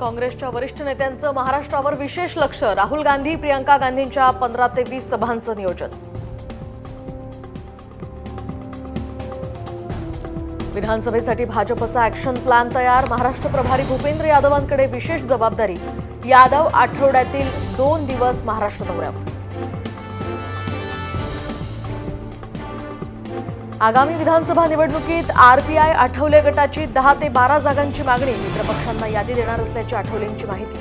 काँग्रेसच्या वरिष्ठ नेत्यांचं महाराष्ट्रावर विशेष लक्ष. राहुल गांधी, प्रियंका गांधींच्या 15 ते 20 सभांचं नियोजन. विधानसभेसाठी भाजपचा ॲक्शन प्लॅन तयार. महाराष्ट्र प्रभारी भूपेंद्र यादवांकडे विशेष जबाबदारी. यादव आठवड्यातील 2 दिवस महाराष्ट्र दौऱ्यावर. आगामी विधानसभा निवडणुकीत आरपीआय आठवले गटाची 10 ते 12 जागांची मागणी. मित्रपक्षांना यादी देणार असल्याची आठवलेंची माहिती.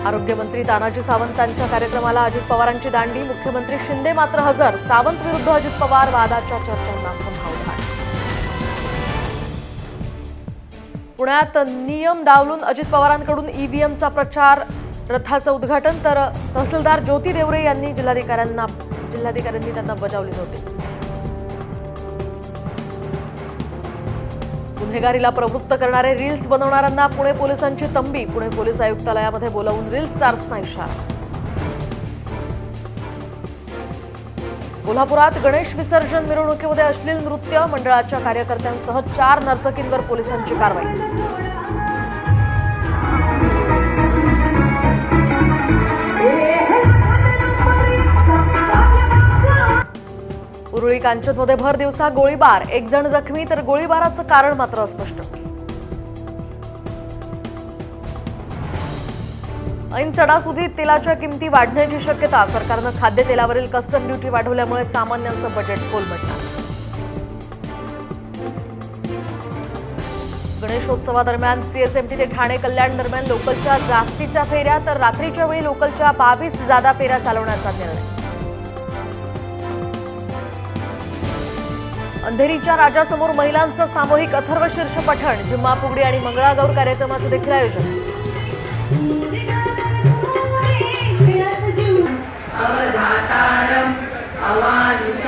आरोग्यमंत्री तानाजी सावंतांच्या कार्यक्रमाला अजित पवारांची दांडी. मुख्यमंत्री शिंदे मात्र हजर. सावंत विरुद्ध अजित पवार वादाच्या चर्चांना पुन्हा उधाण. पुण्यात नियम डावलून अजित पवारांकडून ईव्हीएमचा प्रचार. रथाचं उद्घाटन. तर तहसीलदार ज्योती देवरे यांनी जिल्हाधिकाऱ्यांनी त्यांना बजावली नोटीस. गुन्हेगारीला प्रवृत्त करणारे रील्स बनवणाऱ्यांना पुणे पोलिसांची तंबी. पुणे पोलीस आयुक्तालयामध्ये बोलावून रील स्टार्सना इशारा. कोल्हापुरात गणेश विसर्जन मिरवणुकीमध्ये अश्लील नृत्य. मंडळाच्या कार्यकर्त्यांसह 4 नर्तकींवर पोलिसांची कारवाई. उरुळी कांचनमध्ये भर दिवसा गोळीबार. 1 जण जखमी. तर गोळीबाराचं कारण मात्र अस्पष्ट. ऐन सणासुदीत तेलाच्या किमती वाढण्याची शक्यता. सरकारनं खाद्यतेलावरील कस्टम ड्युटी वाढवल्यामुळे सामान्यांचं बजेट कोलमडणार. गणेशोत्सवादरम्यान सीएसएमटी ते ठाणे कल्याण दरम्यान लोकलच्या जास्तीच्या फेऱ्या. तर रात्रीच्या वेळी लोकलच्या 22 जादा फेऱ्या चालवण्याचा निर्णय. अंधेरीच्या राजासमोर महिलांचं सामूहिक अथर्व शीर्ष पठण. जिम्मा फुगडी आणि मंगळागौर कार्यक्रमाचं देखील आयोजन. अवधातारम अवानुष